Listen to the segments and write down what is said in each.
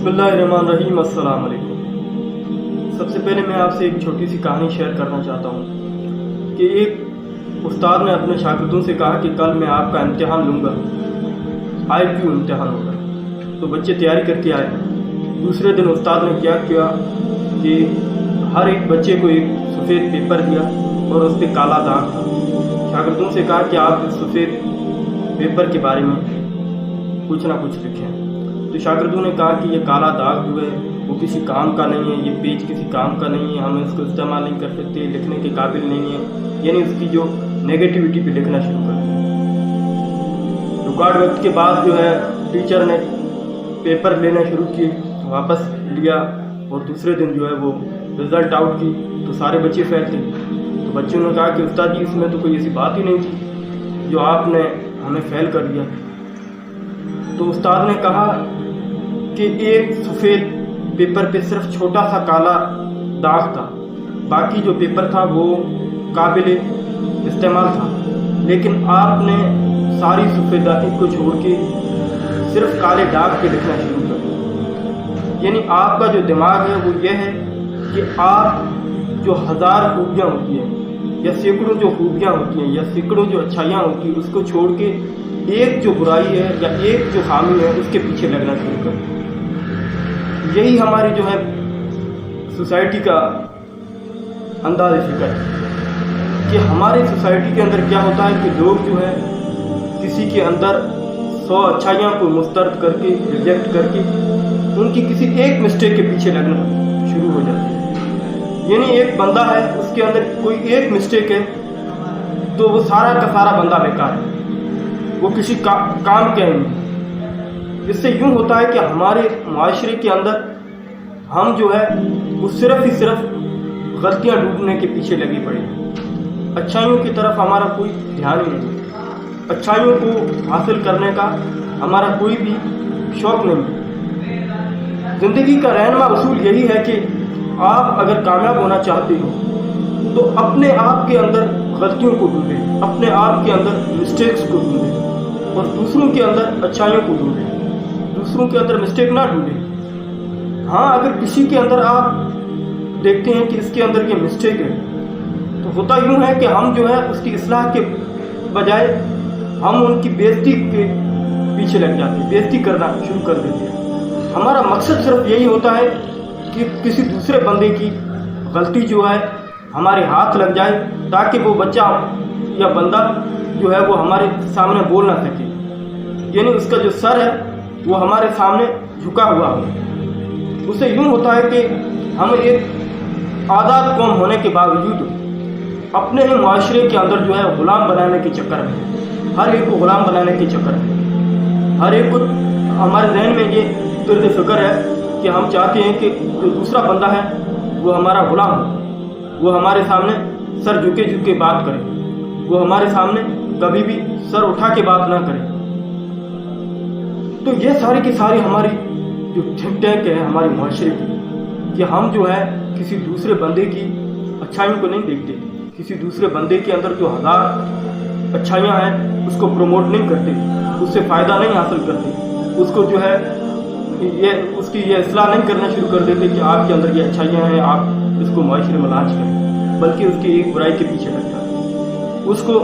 बिस्मिल्लाहिर्रहमानिर्रहीम। अस्सलाम वालेकुम। सबसे पहले मैं आपसे एक छोटी सी कहानी शेयर करना चाहता हूँ कि एक उस्ताद ने अपने शागिर्दों से कहा कि कल मैं आपका इम्तिहान लूँगा, IQ इम्तिहान होगा। तो बच्चे तैयारी करके आए। दूसरे दिन उस्ताद ने क्या किया कि हर एक बच्चे को एक सफ़ेद पेपर दिया और उस पर काला दाग था। शागिर्दों से कहा कि आप इस सफ़ेद पेपर के बारे में कुछ ना कुछ लिखें। तो शागिर्दों ने कहा कि ये काला दाग जो है वो किसी काम का नहीं है, ये पेज किसी काम का नहीं है, हम इसको इस्तेमाल नहीं कर सकते, लिखने के काबिल नहीं है, यानी उसकी जो नेगेटिविटी पे लिखना शुरू कर दिया। रिकॉर्ड वक्त के बाद जो है टीचर ने पेपर लेना शुरू किए, वापस लिया और दूसरे दिन जो है वो रिज़ल्ट आउट की तो सारे बच्चे फेल थे। तो बच्चों ने कहा कि उस्ताद जी इसमें तो कोई ऐसी बात ही नहीं थी जो आपने हमें फेल कर दिया। तो उस्ताद ने कहा कि एक सफ़ेद पेपर पे सिर्फ छोटा सा काला दाग था, बाकी जो पेपर था वो काबिल इस्तेमाल था, लेकिन आपने सारी सफ़ेदाई को छोड़ के सिर्फ काले दाग पे लिखना शुरू कर दिया। यानी आपका जो दिमाग है वो ये है कि आप जो हज़ार खूबियाँ होती हैं या सैकड़ों जो खूबियाँ होती हैं या सैकड़ों जो अच्छाइयाँ होती हैं उसको छोड़ के एक जो बुराई है या एक जो खामी है उसके पीछे लगना शुरू कर। यही हमारी जो है सोसाइटी का अंदाज़ फिक्र है कि हमारी सोसाइटी के अंदर क्या होता है कि लोग जो है किसी के अंदर 100 अच्छाइयाँ को मुस्तरद करके रिजेक्ट करके उनकी किसी एक मिस्टेक के पीछे लगना शुरू हो जाते हैं। यानी एक बंदा है उसके अंदर कोई एक मिस्टेक है तो वो सारा का सारा बंदा बेकार है, वो किसी काम के नहीं। इससे यूँ होता है कि हमारे माशरे के अंदर हम जो है वो सिर्फ ही सिर्फ गलतियाँ ढूंढने के पीछे लगी पड़े हैं। अच्छाइयों की तरफ हमारा कोई ध्यान ही नहीं, अच्छाइयों को हासिल करने का हमारा कोई भी शौक़ नहीं। ज़िंदगी का रहनुमा उसूल यही है कि आप अगर कामयाब होना चाहते हो तो अपने आप के अंदर गलतियों को ढूंढें, अपने आप के अंदर मिस्टेक्स को ढूंढें और दूसरों के अंदर अच्छाइयों को ढूंढें, दूसरों के अंदर मिस्टेक ना ढूंढें। हाँ, अगर किसी के अंदर आप देखते हैं कि इसके अंदर ये मिस्टेक है तो होता यूँ है कि हम जो है उसकी इस्लाह के बजाय हम उनकी बेइज्जती के पीछे लग जाते हैं, बेइज्जती करना शुरू कर देते हैं। हमारा मकसद सिर्फ यही होता है कि किसी दूसरे बंदे की गलती जो है हमारे हाथ लग जाए ताकि वो बच्चा या बंदा जो है वो हमारे सामने बोल ना सके, यानी उसका जो सर है वो हमारे सामने झुका हुआ हो। उससे यूँ होता है कि हम एक आज़ाद कौम होने के बावजूद अपने ही माशरे के अंदर जो है ग़ुलाम बनाने के चक्कर में, हर एक को ग़ुलाम बनाने के चक्कर में, हर एक को हमारे जहन में ये तर्ज़ फ़िक्र है कि हम चाहते हैं कि जो दूसरा बंदा है वो हमारा ग़ुलाम हो, वो हमारे सामने सर झुके झुके बात करे, वो हमारे सामने कभी भी सर उठा के बात ना करे। तो ये सारी की सारी हमारी जो थिंक टैंक है हमारी माशरे की कि हम जो है किसी दूसरे बंदे की अच्छाइयों को नहीं देखते, किसी दूसरे बंदे के अंदर जो हज़ार अच्छाइयाँ हैं उसको प्रमोट नहीं करते, उससे फ़ायदा नहीं हासिल करते, उसको जो है उसकी ये इस्लाह नहीं करना शुरू कर देते कि आपके अंदर ये अच्छाइयाँ हैं, आप इसको माशरे में लांच करें, बल्कि उसकी एक बुराई के पीछे लगता है, उसको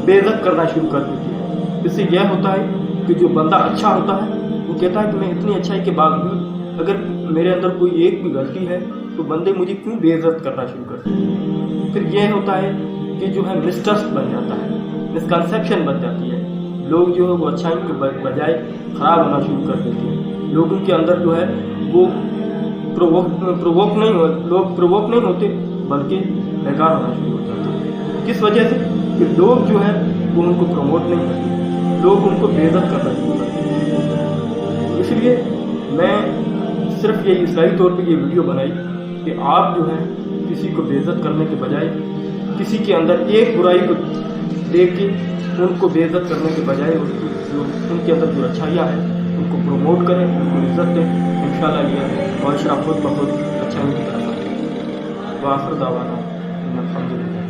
बेइज्जत करना शुरू कर देते हैं। इससे यह होता है कि जो बंदा अच्छा होता है वो कहता है कि मैं इतनी अच्छाई के बावजूद अगर मेरे अंदर कोई एक भी गलती है तो बंदे मुझे क्यों बेइज्जत करना शुरू करते हैं। फिर यह होता है कि जो है मिसट्रस्ट बन जाता है, मिसकंसेप्शन बन जाती है, लोग जो है वो अच्छाई के बजाय ख़राब होना शुरू कर देते हैं। लोगों के अंदर जो है वो लोग प्रोवोक नहीं होते बल्कि बेकार होना शुरू हो जाते हैं। किस वजह से? कि लोग जो है वो उनको प्रमोट नहीं करते, लोग उनको बेइज्जत करना शुरू करते हैं। इसलिए मैं सिर्फ ये इस्लाही तौर पे ये वीडियो बनाई कि आप जो है किसी को बेइज्जत करने के बजाय किसी के अंदर एक बुराई को देख के उनको बेइज्जत करने के बजाय उनके अंदर जो अच्छाइयाँ हैं उनको प्रमोट करें, उनको इज्जत दें। इंशाअल्लाह ये माशरा खुद ब खुद अच्छा की तरफ आएगा। वाखिर दावाना अल्हम्दुलिल्लाह।